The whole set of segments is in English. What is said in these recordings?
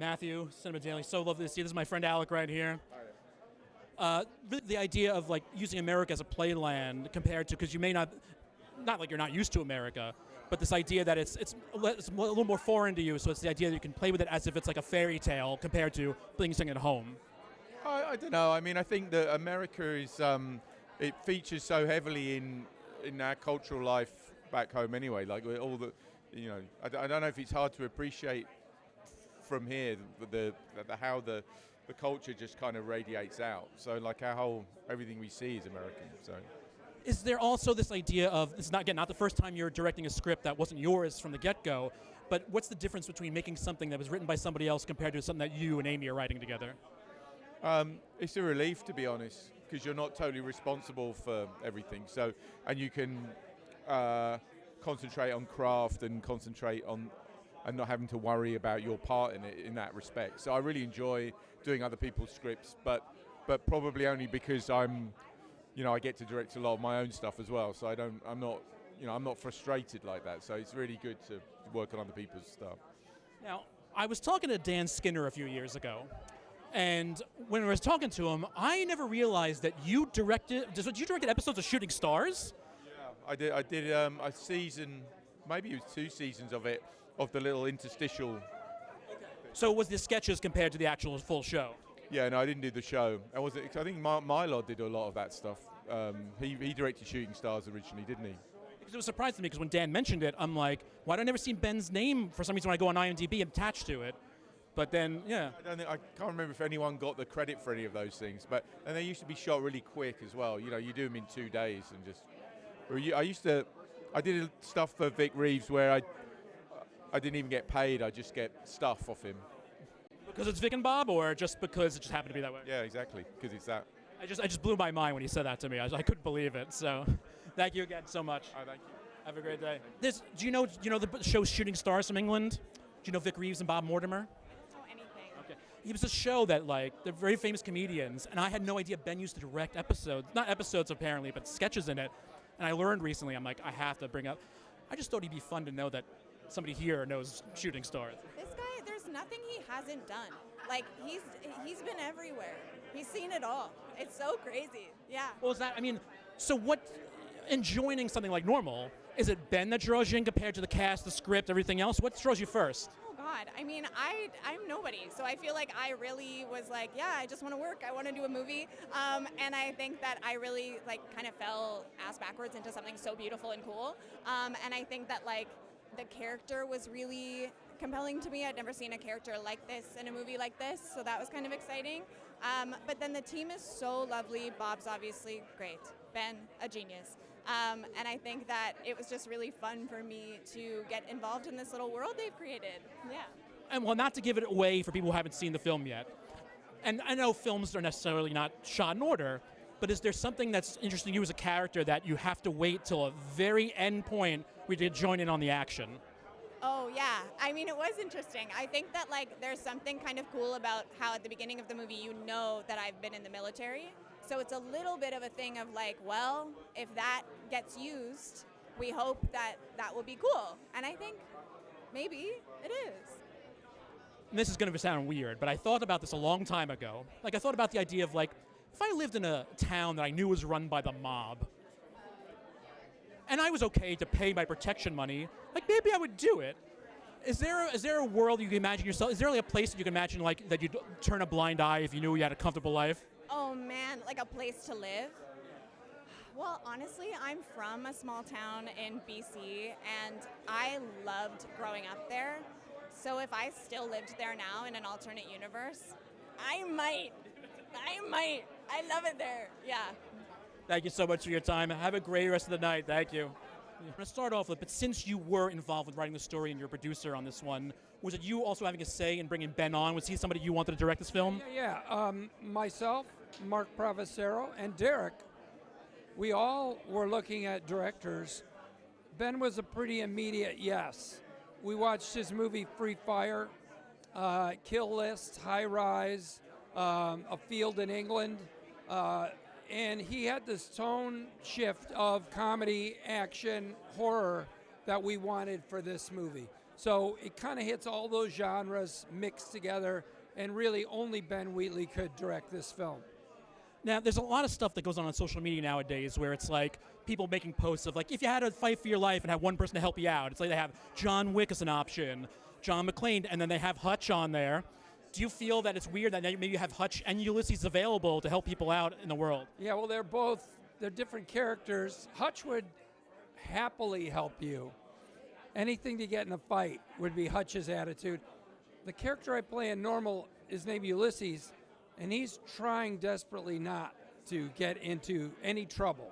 Matthew, Cinema Daily. So lovely to see you. This is my friend Alec right here. Really the idea of like using America as a playland compared to, because you may not like you're not used to America, but this idea that it's a little more foreign to you. So it's the idea that you can play with it as if it's like a fairy tale compared to playing something at home. I don't know. I mean, I think that America is it features so heavily in our cultural life back home anyway. Like all the, I don't know if it's hard to appreciate from here the how the culture just kind of radiates out. So like everything we see is American. So. Is there also this idea of, this is not the first time you're directing a script that wasn't yours from the get-go, but what's the difference between making something that was written by somebody else compared to something that you and Amy are writing together? It's a relief, to be honest, because you're not totally responsible for everything. So, and you can concentrate on craft and concentrate on and not having to worry about your part in it in that respect. So I really enjoy doing other people's scripts, but probably only because I get to direct a lot of my own stuff as well. So I'm not frustrated like that. So it's really good to work on other people's stuff. Now, I was talking to Dan Skinner a few years ago, and when I was talking to him, I never realized that you directed episodes of Shooting Stars? Yeah, I did a season, maybe it was 2 seasons of it, of the little interstitial. Okay. So it was the sketches compared to the actual full show? Yeah, no, I didn't do the show. I think Mylod did a lot of that stuff. He directed Shooting Stars originally, didn't he? Because it was surprising to me, because when Dan mentioned it, I'm like, why do I never see Ben's name for some reason when I go on IMDb attached to it? But then, yeah. I can't remember if anyone got the credit for any of those things. And they used to be shot really quick as well. You do them in 2 days and just. I did stuff for Vic Reeves where I didn't even get paid. I just get stuff off him. Because it's Vic and Bob, or just because it just happened to be that way? Yeah, exactly. Because it's that. I just blew my mind when he said that to me. I couldn't believe it. So, thank you again so much. Thank you. Have a great day. Do you know the show Shooting Stars from England? Do you know Vic Reeves and Bob Mortimer? Okay. It was a show that, like, they're very famous comedians, and I had no idea Ben used to direct episodes. Not episodes, apparently, but sketches in it. And I learned recently, I'm like, I have to bring up. I just thought he'd be fun to know that somebody here knows Shooting Stars. This guy, there's nothing he hasn't done. Like, he's been everywhere. He's seen it all. It's so crazy. Yeah. Well, so what, in joining something like Normal, is it Ben that draws you in compared to the cast, the script, everything else? What draws you first? Oh, God. I mean, I'm nobody. So I feel like I really was like, yeah, I just want to work. I want to do a movie. And I think that I really, kind of fell ass backwards into something so beautiful and cool. And I think that, the character was really compelling to me. I'd never seen a character like this in a movie like this, so that was kind of exciting. But then the team is so lovely. Bob's obviously great. Ben, a genius. And I think that it was just really fun for me to get involved in this little world they've created. Yeah. And well, not to give it away for people who haven't seen the film yet, and I know films are necessarily not shot in order, but is there something that's interesting to you as a character that you have to wait till a very end point where you join in on the action? Oh, yeah. I mean, it was interesting. I think that, there's something kind of cool about how at the beginning of the movie you know that I've been in the military. So it's a little bit of a thing of well, if that gets used, we hope that that will be cool. And I think maybe it is. And this is going to sound weird, but I thought about this a long time ago. I thought about the idea of, if I lived in a town that I knew was run by the mob, and I was okay to pay my protection money, maybe I would do it. Is there a world you can imagine yourself? Is there a place that you can imagine that you'd turn a blind eye if you knew you had a comfortable life? Oh man, a place to live? Well, honestly, I'm from a small town in BC, and I loved growing up there. So if I still lived there now in an alternate universe, I might. I love it there. Yeah. Thank you so much for your time. Have a great rest of the night. Thank you. I'm going to start off with, but since you were involved with writing the story and you're a producer on this one, was it you also having a say in bringing Ben on? Was he somebody you wanted to direct this film? Yeah. Myself, Mark Provocero, and Derek, we all were looking at directors. Ben was a pretty immediate yes. We watched his movie Free Fire, Kill List, High Rise, A Field in England, and he had this tone shift of comedy, action, horror that we wanted for this movie. So it kind of hits all those genres mixed together, and really only Ben Wheatley could direct this film. Now, there's a lot of stuff that goes on social media nowadays where it's like people making posts of like, if you had to fight for your life and have one person to help you out, it's like they have John Wick as an option, John McClane, and then they have Hutch on there. Do you feel that it's weird that maybe you have Hutch and Ulysses available to help people out in the world? Yeah, well, they're different characters. Hutch would happily help you. Anything to get in a fight would be Hutch's attitude. The character I play in Normal is named Ulysses, and he's trying desperately not to get into any trouble,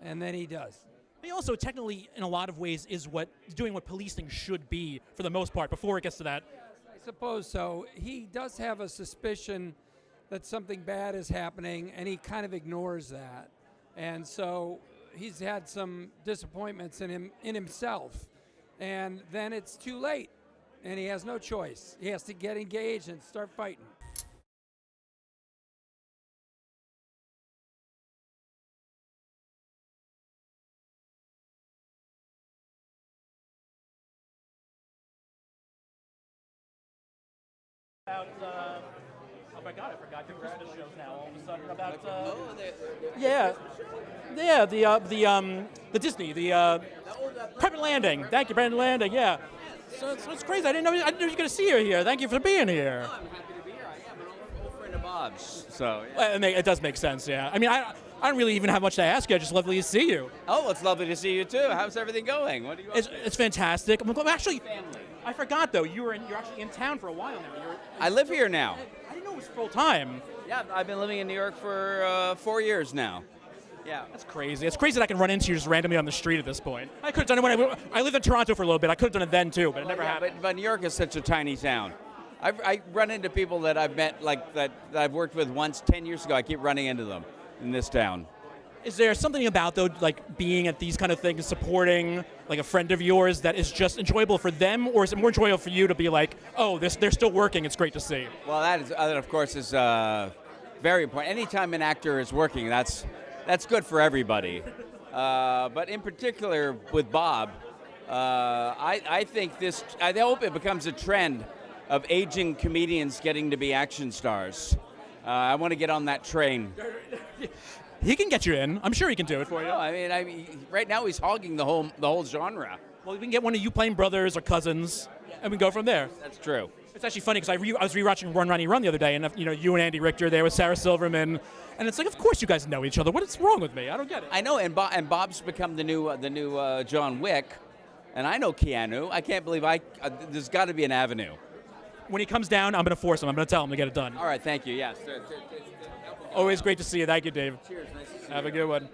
and then he does. He also technically, in a lot of ways, is doing what policing should be for the most part before it gets to that. I suppose so. He does have a suspicion that something bad is happening, and he kind of ignores that. And so he's had some disappointments in himself, and then it's too late, and he has no choice. He has to get engaged and start fighting. About, oh my God, I forgot the Christmas shows now. All of a sudden, about the Disney, the Private Landing. Thank you, Private Landing. Yeah, so it's crazy. I didn't know you were going to see you here. Thank you for being here. Oh, I'm happy to be here. I am an old friend of Bob's. So yeah. Well, it does make sense. Yeah, I mean, I don't really even have much to ask you. I just lovely to see you. Oh, it's lovely to see you too. How's everything going? What do you? It's fantastic. I'm actually. Family. I forgot though. You're actually in town for a while now. I live here now. I didn't know it was full time. Yeah, I've been living in New York for 4 years now. Yeah. That's crazy. It's crazy that I can run into you just randomly on the street at this point. I could have done it when I lived in Toronto for a little bit. I could have done it then too, but it never happened. But New York is such a tiny town. I run into people that I've met that I've worked with once 10 years ago. I keep running into them in this town. Is there something about, though, like being at these kind of things, supporting like a friend of yours that is just enjoyable for them, or is it more enjoyable for you to be like, oh, they're still working, it's great to see? Well, that of course is very important. Anytime an actor is working, that's good for everybody. But in particular with Bob, I think I hope it becomes a trend of aging comedians getting to be action stars. I want to get on that train. He can get you in. I'm sure he can do it for you. No, I mean, right now he's hogging the whole genre. Well, we can get one of you playing brothers or cousins, and we go from there. That's true. It's actually funny because I was rewatching Run Ronnie Run the other day, and you and Andy Richter there with Sarah Silverman, and it's like, of course you guys know each other. What is wrong with me? I don't get it. I know, and Bob's become the new John Wick, and I know Keanu. I can't believe there's got to be an avenue. When he comes down, I'm going to force him. I'm going to tell him to get it done. All right, thank you. Yes. Always great to see you. Thank you, Dave. Cheers. Nice to see you. Have a good one.